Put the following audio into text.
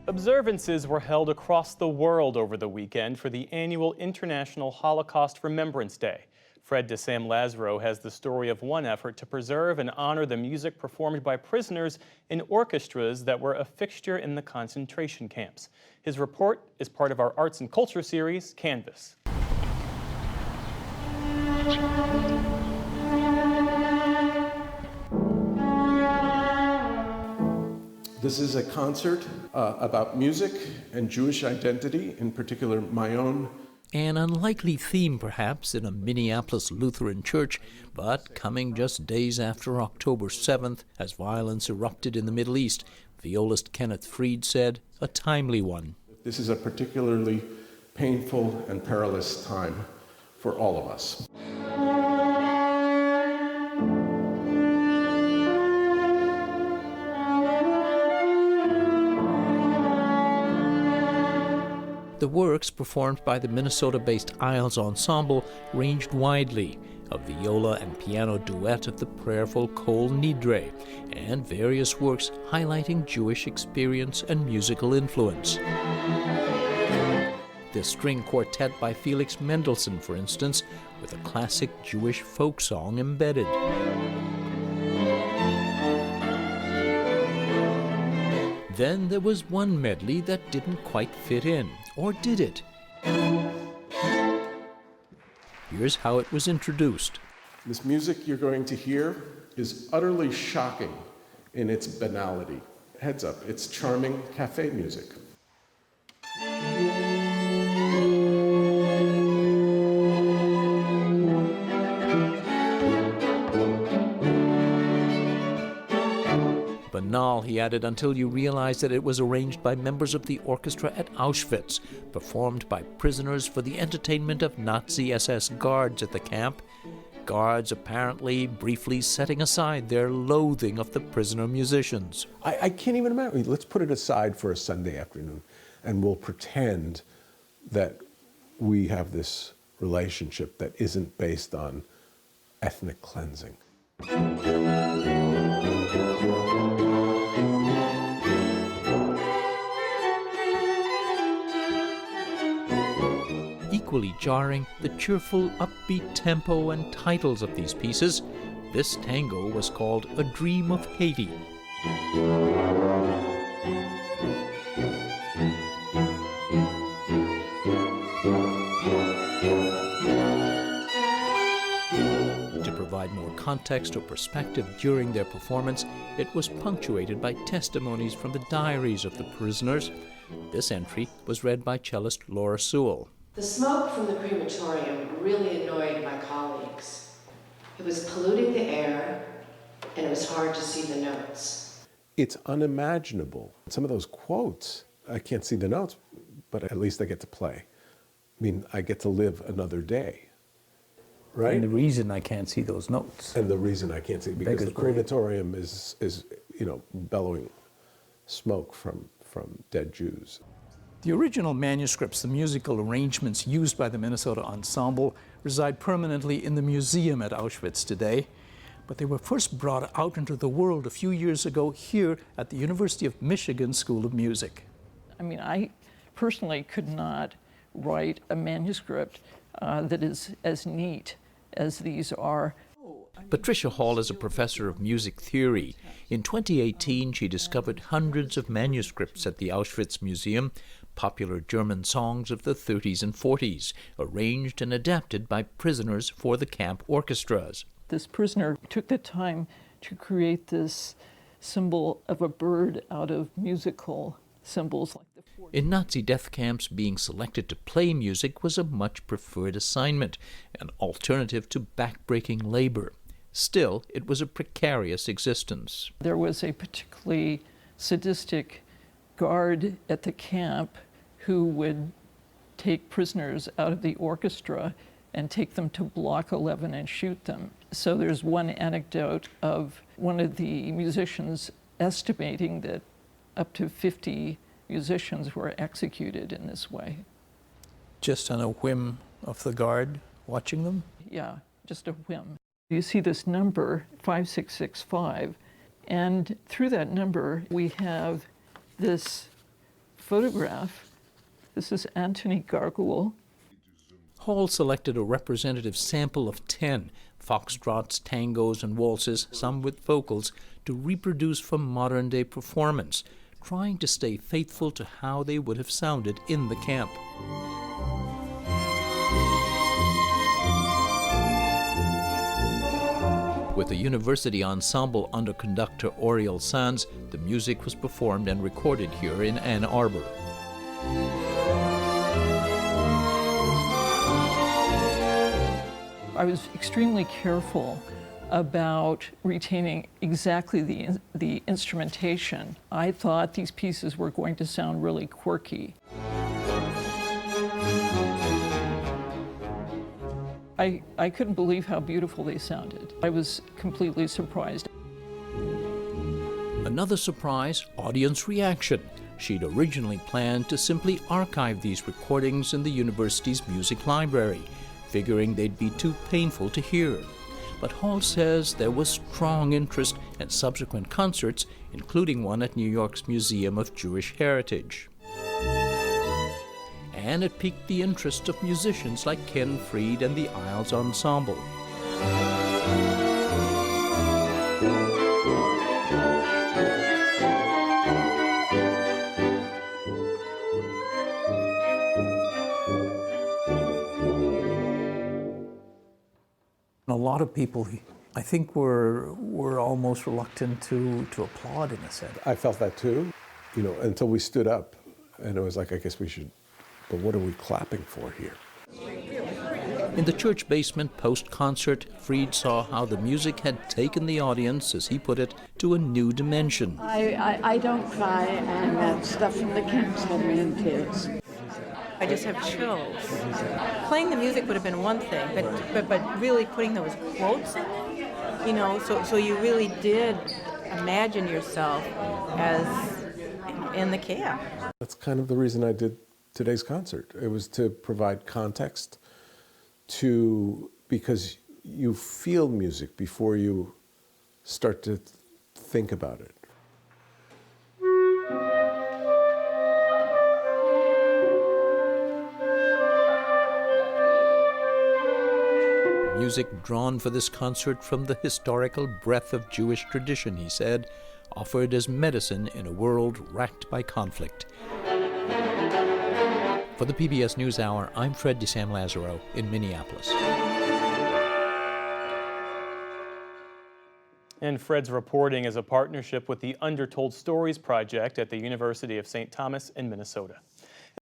Observances were held across the world over the weekend for the annual International Holocaust Remembrance Day. Fred de Sam Lazaro has the story of one effort to preserve and honor the music performed by prisoners in orchestras that were a fixture in the concentration camps. His report is part of our Arts and Culture series, Canvas. This is a concert about music and Jewish identity, in particular my own. An unlikely theme, perhaps, in a Minneapolis Lutheran church, but coming just days after October 7th, as violence erupted in the Middle East, violist Kenneth Fried said, a timely one. This is a particularly painful and perilous time for all of us. The works performed by the Minnesota-based Isles Ensemble ranged widely, a viola and piano duet of the prayerful Kol Nidre, and various works highlighting Jewish experience and musical influence. The string quartet by Felix Mendelssohn, for instance, with a classic Jewish folk song embedded. Then there was one medley that didn't quite fit in, or did it? Here's how it was introduced. This music you're going to hear is utterly shocking in its banality. Heads up, it's charming cafe music. Banal, he added, until you realize that it was arranged by members of the orchestra at Auschwitz, performed by prisoners for the entertainment of Nazi SS guards at the camp. Guards apparently briefly setting aside their loathing of the prisoner musicians. I can't even imagine. Let's put it aside for a Sunday afternoon, and we'll pretend that we have this relationship that isn't based on ethnic cleansing. Equally jarring, the cheerful, upbeat tempo and titles of these pieces. This tango was called A Dream of Haiti. To provide more context or perspective during their performance, it was punctuated by testimonies from the diaries of the prisoners. This entry was read by cellist Laura Sewell. The smoke from the crematorium really annoyed my colleagues. It was polluting the air, and it was hard to see the notes. It's unimaginable. Some of those quotes, I can't see the notes, but at least I get to play. I mean, I get to live another day, right? And the reason I can't see those notes. And the reason I can't see, because the crematorium is bellowing smoke from dead Jews. The original manuscripts, the musical arrangements used by the Minnesota Ensemble, reside permanently in the museum at Auschwitz today. But they were first brought out into the world a few years ago here at the University of Michigan School of Music. I mean, I personally could not write a manuscript that is as neat as these are. Patricia Hall is a professor of music theory. In 2018, she discovered hundreds of manuscripts at the Auschwitz Museum, popular German songs of the 30s and 40s, arranged and adapted by prisoners for the camp orchestras. This prisoner took the time to create this symbol of a bird out of musical symbols like the four. In Nazi death camps, being selected to play music was a much preferred assignment, an alternative to backbreaking labor. Still, it was a precarious existence. There was a particularly sadistic guard at the camp who would take prisoners out of the orchestra and take them to Block 11 and shoot them. So there's one anecdote of one of the musicians estimating that up to 50 musicians were executed in this way. Just on a whim of the guard watching them? Yeah, just a whim. You see this number, 5665, and through that number we have this photograph. This is Anthony Gargoule. Hall selected a representative sample of 10 foxtrots, tangos, and waltzes, some with vocals, to reproduce for modern-day performance, trying to stay faithful to how they would have sounded in the camp. With the university ensemble under conductor Oriel Sanz, the music was performed and recorded here in Ann Arbor. I was extremely careful about retaining exactly the instrumentation. I thought these pieces were going to sound really quirky. I couldn't believe how beautiful they sounded. I was completely surprised. Another surprise, audience reaction. She'd originally planned to simply archive these recordings in the university's music library, figuring they'd be too painful to hear. But Hall says there was strong interest in subsequent concerts, including one at New York's Museum of Jewish Heritage. And it piqued the interest of musicians like Ken Fried and the Isles Ensemble. A lot of people, I think, were almost reluctant to applaud in a sense. I felt that too, until we stood up, and it was like, I guess we should, but what are we clapping for here? In the church basement post-concert, Fried saw how the music had taken the audience, as he put it, to a new dimension. I don't cry, and that stuff from the camps had me in tears. I just have chills. Playing the music would have been one thing, but really putting those quotes in it, so you really did imagine yourself as in the camp. That's kind of the reason I did today's concert. It was to provide context because you feel music before you start to think about it. Music drawn for this concert from the historical breadth of Jewish tradition, he said, offered as medicine in a world racked by conflict. For the PBS NewsHour, I'm Fred DeSam Lazaro in Minneapolis. And Fred's reporting is a partnership with the Undertold Stories Project at the University of St. Thomas in Minnesota.